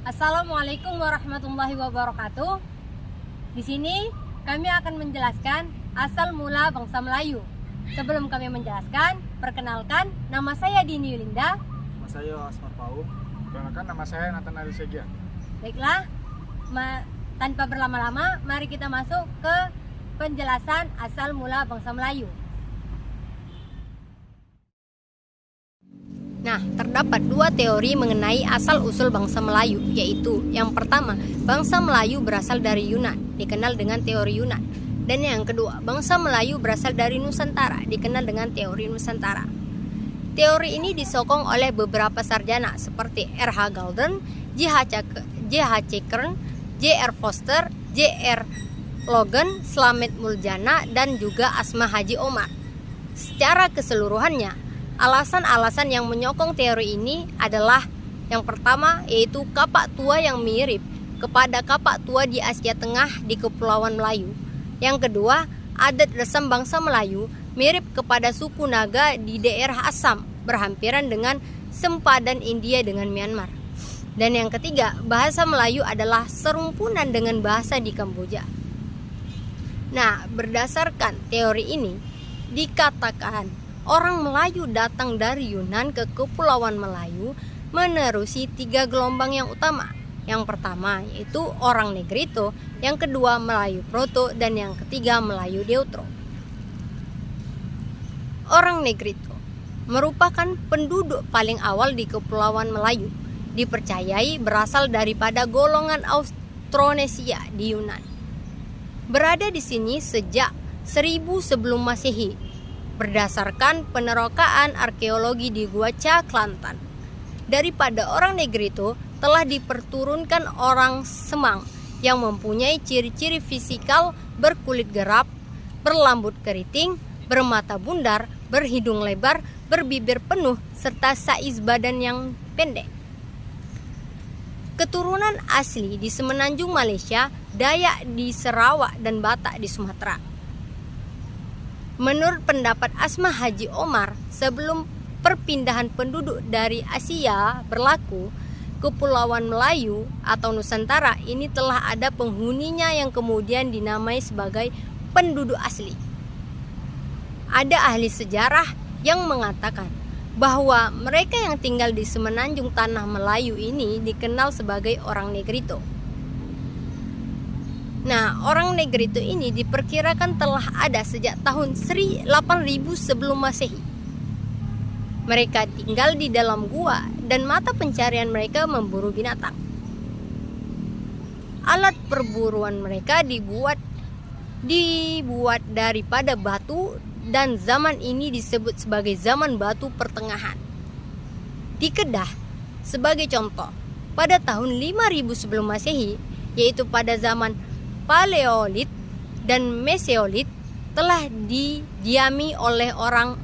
Assalamualaikum warahmatullahi wabarakatuh. Di sini kami akan menjelaskan asal mula bangsa Melayu. Sebelum kami menjelaskan, perkenalkan, nama saya Dini Yulinda. Nama saya Asmar Pau. Perkenalkan, nama saya Nathan Arisegia. Baiklah, tanpa berlama-lama, mari kita masuk ke penjelasan asal mula bangsa Melayu. Nah, terdapat dua teori mengenai asal-usul bangsa Melayu, yaitu yang pertama, bangsa Melayu berasal dari Yunan, dikenal dengan teori Yunan. Dan yang kedua, bangsa Melayu berasal dari Nusantara, dikenal dengan teori Nusantara. Teori ini disokong oleh beberapa sarjana seperti R.H. Galden, J.H. Kern, J.R. Foster, J.R. Logan, Slamet Muljana, dan juga Asma Haji Omar. Secara keseluruhannya, alasan-alasan yang menyokong teori ini adalah yang pertama, yaitu kapak tua yang mirip kepada kapak tua di Asia Tengah di Kepulauan Melayu. Yang kedua, adat resam bangsa Melayu mirip kepada suku Naga di daerah Assam, berhampiran dengan sempadan India dengan Myanmar. Dan yang ketiga, bahasa Melayu adalah serumpunan dengan bahasa di Kamboja. Nah, berdasarkan teori ini, dikatakan orang Melayu datang dari Yunan ke Kepulauan Melayu menerusi 3 gelombang yang utama. Yang pertama yaitu orang Negrito, yang kedua Melayu Proto, dan yang ketiga Melayu Deutro. Orang Negrito merupakan penduduk paling awal di Kepulauan Melayu. Dipercayai berasal daripada golongan Austronesia di Yunan. Berada di sini sejak 1000 sebelum Masehi. Berdasarkan penerokaan arkeologi di Gua Cha, Kelantan. Daripada orang Negrito telah diperturunkan orang Semang yang mempunyai ciri-ciri fisikal berkulit gelap, berlambut keriting, bermata bundar, berhidung lebar, berbibir penuh, serta saiz badan yang pendek. Keturunan asli di Semenanjung Malaysia, Dayak di Sarawak, dan Batak di Sumatera. Menurut pendapat Asma Haji Omar, sebelum perpindahan penduduk dari Asia berlaku, Kepulauan Melayu atau Nusantara ini telah ada penghuninya yang kemudian dinamai sebagai penduduk asli. Ada ahli sejarah yang mengatakan bahwa mereka yang tinggal di semenanjung tanah Melayu ini dikenal sebagai orang Negrito. Nah, orang Negrito ini diperkirakan telah ada sejak tahun 8000 sebelum Masehi. Mereka tinggal di dalam gua dan mata pencarian mereka memburu binatang. Alat perburuan mereka dibuat daripada batu, dan zaman ini disebut sebagai zaman batu pertengahan. Di Kedah, sebagai contoh, pada tahun 5000 sebelum Masehi, yaitu pada zaman Paleolit dan Mesolit, telah didiami oleh orang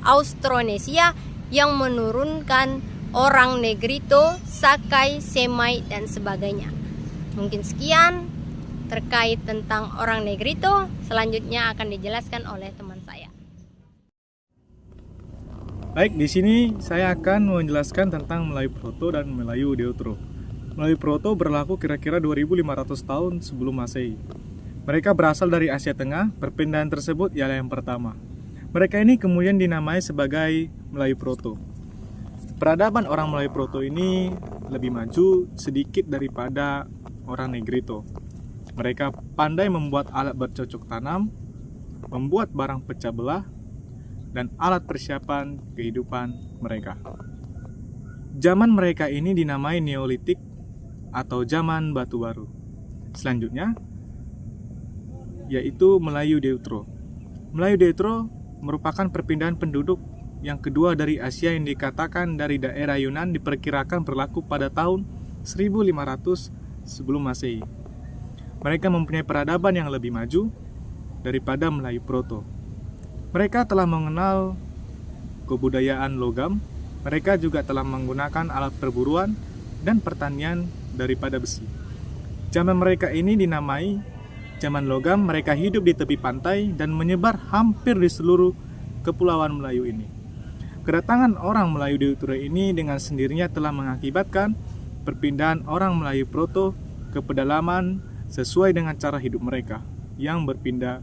Austronesia yang menurunkan orang Negrito, Sakai, Semai, dan sebagainya. Mungkin sekian terkait tentang orang Negrito. Selanjutnya akan dijelaskan oleh teman saya. Baik, di sini saya akan menjelaskan tentang Melayu Proto dan Melayu Deutro. Melayu Proto berlaku kira-kira 2500 tahun sebelum Masehi. Mereka berasal dari Asia Tengah. Perpindahan tersebut ialah yang pertama. Mereka ini kemudian dinamai sebagai Melayu Proto. Peradaban orang Melayu Proto ini lebih maju sedikit daripada orang Negrito. Mereka pandai membuat alat bercocok tanam, membuat barang pecah belah, dan alat persiapan kehidupan mereka. Zaman mereka ini dinamai Neolitik atau zaman batu baru. Selanjutnya yaitu Melayu Deutro. Melayu Deutro merupakan perpindahan penduduk yang kedua dari Asia yang dikatakan dari daerah Yunan, diperkirakan berlaku pada tahun 1500 sebelum Masehi. Mereka mempunyai peradaban yang lebih maju daripada Melayu Proto. Mereka telah mengenal kebudayaan logam. Mereka juga telah menggunakan alat perburuan dan pertanian daripada besi. Zaman mereka ini dinamai zaman logam. Mereka hidup di tepi pantai dan menyebar hampir di seluruh Kepulauan Melayu ini. Kedatangan orang Melayu Deutro ini dengan sendirinya telah mengakibatkan perpindahan orang Melayu Proto ke pedalaman sesuai dengan cara hidup mereka yang berpindah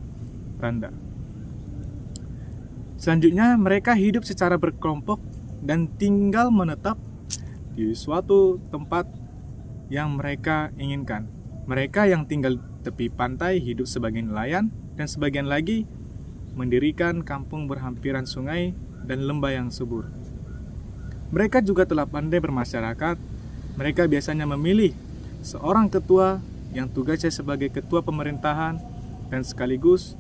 randa. Selanjutnya, mereka hidup secara berkelompok dan tinggal menetap di suatu tempat yang mereka inginkan. Mereka yang tinggal tepi pantai hidup sebagai nelayan, dan sebagian lagi mendirikan kampung berhampiran sungai dan lembah yang subur. Mereka juga telah pandai bermasyarakat. Mereka biasanya memilih seorang ketua yang tugasnya sebagai ketua pemerintahan dan sekaligus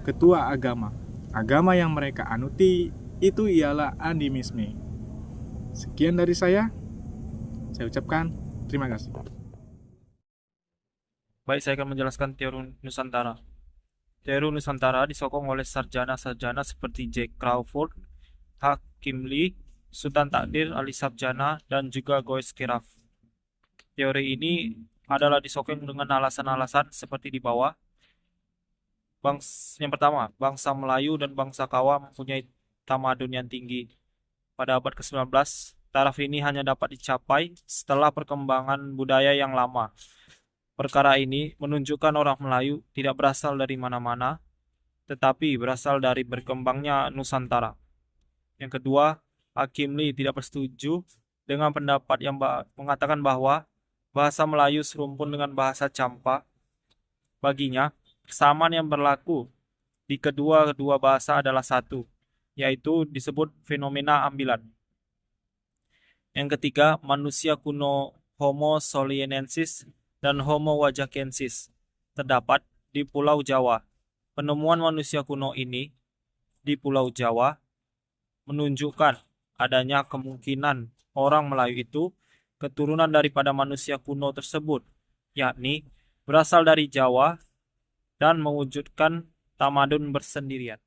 ketua agama. Agama yang mereka anuti itu ialah animisme. Sekian dari saya ucapkan terima kasih. Baik, saya akan menjelaskan teori Nusantara. Teori Nusantara disokong oleh sarjana-sarjana seperti Jack Crawford, Hakim Lee, Sultan Takdir, Ali Sabjana, dan juga Goes Kiraf. Teori ini adalah disokong dengan alasan-alasan seperti di bawah. Yang pertama, bangsa Melayu dan bangsa Kawa mempunyai tamadun yang tinggi. Pada abad ke-19, taraf ini hanya dapat dicapai setelah perkembangan budaya yang lama. Perkara ini menunjukkan orang Melayu tidak berasal dari mana-mana, tetapi berasal dari berkembangnya Nusantara. Yang kedua, Hakim Lee tidak bersetuju dengan pendapat yang mengatakan bahwa bahasa Melayu serumpun dengan bahasa Campa. Baginya, kesamaan yang berlaku di kedua bahasa adalah satu, yaitu disebut fenomena ambilan. Yang ketiga, manusia kuno Homo soliensis dan Homo wajakensis terdapat di Pulau Jawa. Penemuan manusia kuno ini di Pulau Jawa menunjukkan adanya kemungkinan orang Melayu itu keturunan daripada manusia kuno tersebut, yakni berasal dari Jawa dan mewujudkan tamadun bersendirian.